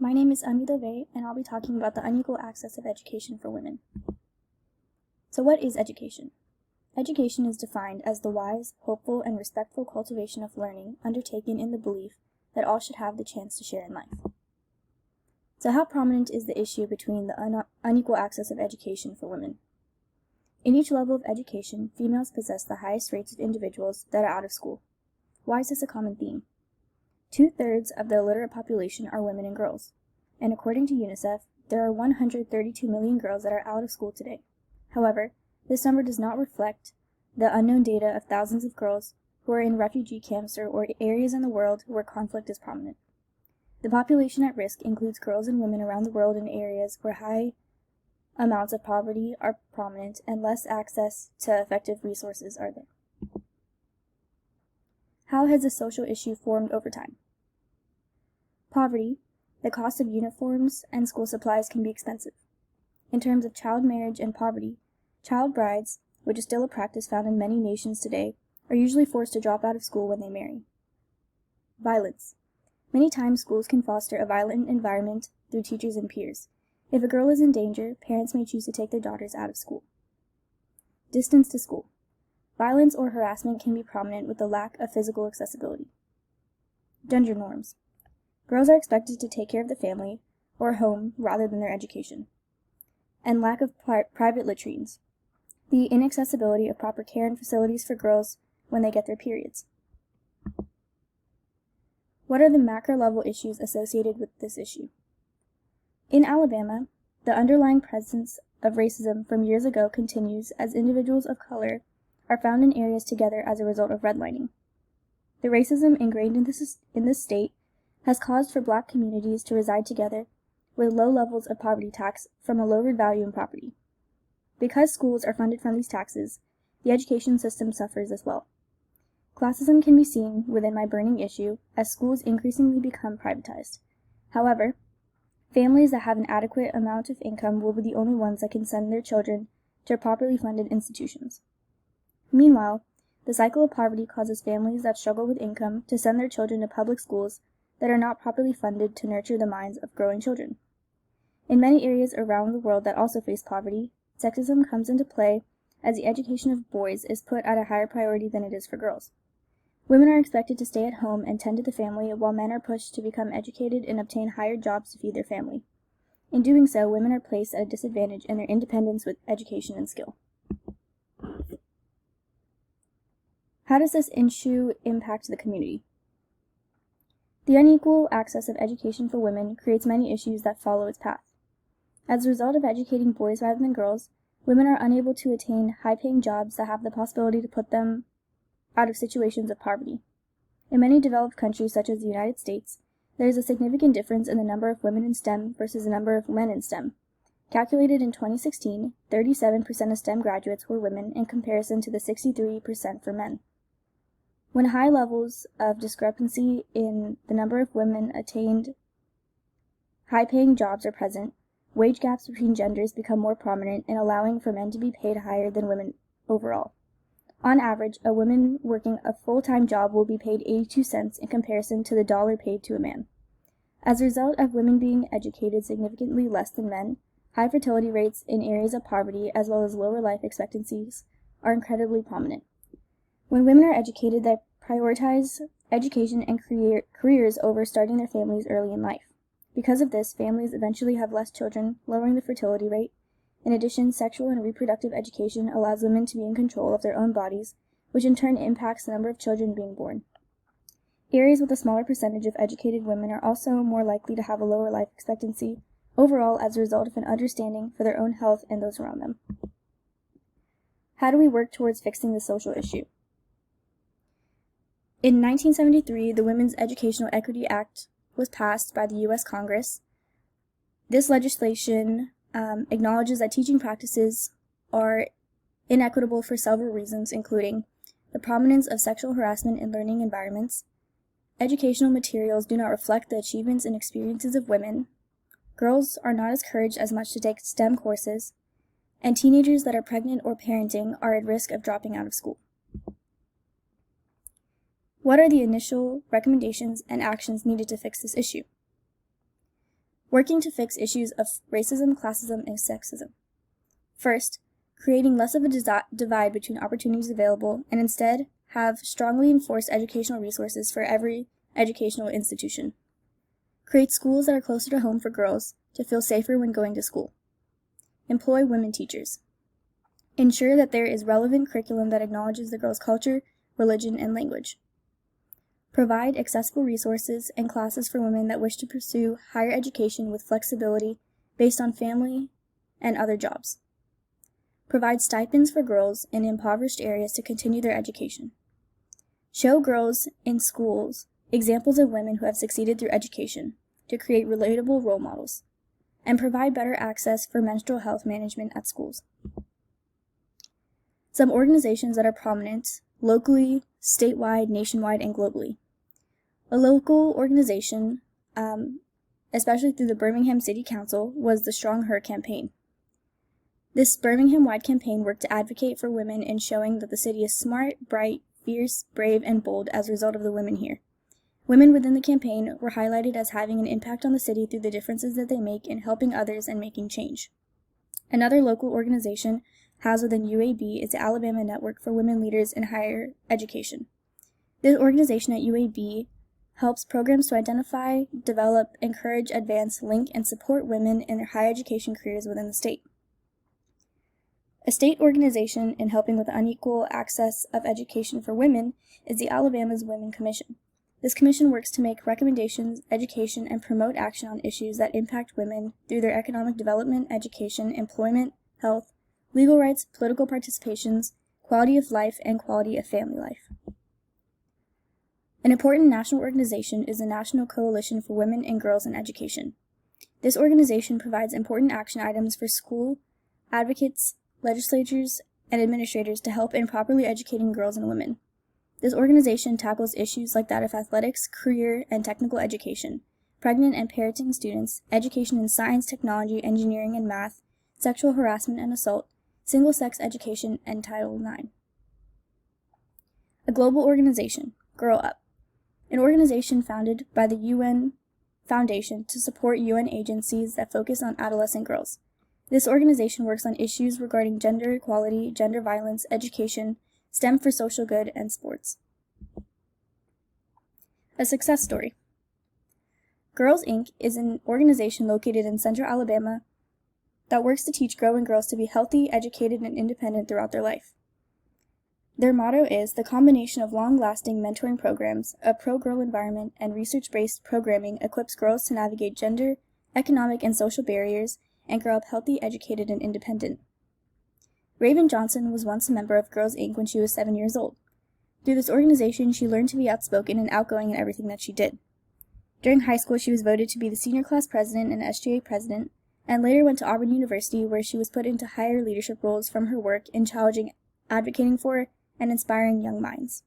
My name is Amidove, and I'll be talking about the unequal access of education for women. So what is education? Education is defined as the wise, hopeful, and respectful cultivation of learning undertaken in the belief that all should have the chance to share in life. So how prominent is the issue between the unequal access of education for women? In each level of education, females possess the highest rates of individuals that are out of school. Why is this a common theme? 2/3 of the illiterate population are women and girls, and according to UNICEF, there are 132 million girls that are out of school today. However, this number does not reflect the unknown data of thousands of girls who are in refugee camps or areas in the world where conflict is prominent. The population at risk includes girls and women around the world in areas where high amounts of poverty are prominent and less access to effective resources are there. How has this social issue formed over time? Poverty, the cost of uniforms and school supplies can be expensive. In terms of child marriage and poverty, child brides, which is still a practice found in many nations today, are usually forced to drop out of school when they marry. Violence. Many times schools can foster a violent environment through teachers and peers. If a girl is in danger, parents may choose to take their daughters out of school. Distance to school. Violence or harassment can be prominent with the lack of physical accessibility. Gender norms. Girls are expected to take care of the family or home rather than their education. And lack of private latrines. The inaccessibility of proper care and facilities for girls when they get their periods. What are the macro level issues associated with this issue? In Alabama, the underlying presence of racism from years ago continues as individuals of color are found in areas together as a result of redlining. The racism ingrained in this state has caused for Black communities to reside together with low levels of poverty tax from a lowered value in property. Because schools are funded from these taxes, the education system suffers as well. Classism can be seen within my burning issue as schools increasingly become privatized. However, families that have an adequate amount of income will be the only ones that can send their children to properly funded institutions. Meanwhile, the cycle of poverty causes families that struggle with income to send their children to public schools that are not properly funded to nurture the minds of growing children. In many areas around the world that also face poverty, sexism comes into play as the education of boys is put at a higher priority than it is for girls. Women are expected to stay at home and tend to the family while men are pushed to become educated and obtain higher jobs to feed their family. In doing so, women are placed at a disadvantage in their independence with education and skill. How does this issue impact the community? The unequal access of education for women creates many issues that follow its path. As a result of educating boys rather than girls, women are unable to attain high-paying jobs that have the possibility to put them out of situations of poverty. In many developed countries such as the United States, there is a significant difference in the number of women in STEM versus the number of men in STEM. Calculated in 2016, 37% of STEM graduates were women in comparison to the 63% for men. When high levels of discrepancy in the number of women attained high-paying jobs are present, wage gaps between genders become more prominent in allowing for men to be paid higher than women overall. On average, a woman working a full-time job will be paid 82 cents in comparison to the dollar paid to a man. As a result of women being educated significantly less than men, high fertility rates in areas of poverty as well as lower life expectancies are incredibly prominent. When women are educated, they prioritize education and careers over starting their families early in life. Because of this, families eventually have less children, lowering the fertility rate. In addition, sexual and reproductive education allows women to be in control of their own bodies, which in turn impacts the number of children being born. Areas with a smaller percentage of educated women are also more likely to have a lower life expectancy overall as a result of an understanding for their own health and those around them. How do we work towards fixing the social issue? In 1973, the Women's Educational Equity Act was passed by the U.S. Congress. This legislation acknowledges that teaching practices are inequitable for several reasons, including the prominence of sexual harassment in learning environments, educational materials do not reflect the achievements and experiences of women, girls are not encouraged as much to take STEM courses, and teenagers that are pregnant or parenting are at risk of dropping out of school. What are the initial recommendations and actions needed to fix this issue? working to fix issues of racism, classism, and sexism. First, creating less of a divide between opportunities available and instead have strongly enforced educational resources for every educational institution. Create schools that are closer to home for girls to feel safer when going to school. Employ women teachers. Ensure that there is relevant curriculum that acknowledges the girls' culture, religion, and language. Provide accessible resources and classes for women that wish to pursue higher education with flexibility based on family and other jobs. Provide stipends for girls in impoverished areas to continue their education. Show girls in schools examples of women who have succeeded through education to create relatable role models, and provide better access for menstrual health management at schools. Some organizations that are prominent locally, statewide, nationwide, and globally. A local organization, especially through the Birmingham City Council, was the Strong Her campaign. This Birmingham-wide campaign worked to advocate for women in showing that the city is smart, bright, fierce, brave, and bold as a result of the women here. Women within the campaign were highlighted as having an impact on the city through the differences that they make in helping others and making change. Another local organization housed within UAB is the Alabama Network for Women Leaders in Higher Education. This organization at UAB helps programs to identify, develop, encourage, advance, link, and support women in their higher education careers within the state. A state organization in helping with unequal access of education for women is the Alabama's Women Commission. This commission works to make recommendations, education, and promote action on issues that impact women through their economic development, education, employment, health, legal rights, political participations, quality of life, and quality of family life. An important national organization is the National Coalition for Women and Girls in Education. This organization provides important action items for school advocates, legislatures, and administrators to help in properly educating girls and women. This organization tackles issues like that of athletics, career, and technical education, pregnant and parenting students, education in science, technology, engineering, and math, sexual harassment and assault, single-sex education, and Title IX. A global organization, Girl Up, an organization founded by the UN Foundation to support UN agencies that focus on adolescent girls. This organization works on issues regarding gender equality, gender violence, education, STEM for social good, and sports. A success story. Girls Inc. is an organization located in central Alabama that works to teach growing girls to be healthy, educated, and independent throughout their life. Their motto is the combination of long-lasting mentoring programs, a pro-girl environment, and research-based programming equips girls to navigate gender, economic, and social barriers and grow up healthy, educated, and independent. Raven Johnson was once a member of Girls Inc. when she was 7 years old. Through this organization, she learned to be outspoken and outgoing in everything that she did. During high school, she was voted to be the senior class president and SGA president, and later went to Auburn University, where she was put into higher leadership roles from her work in challenging, advocating for, and inspiring young minds.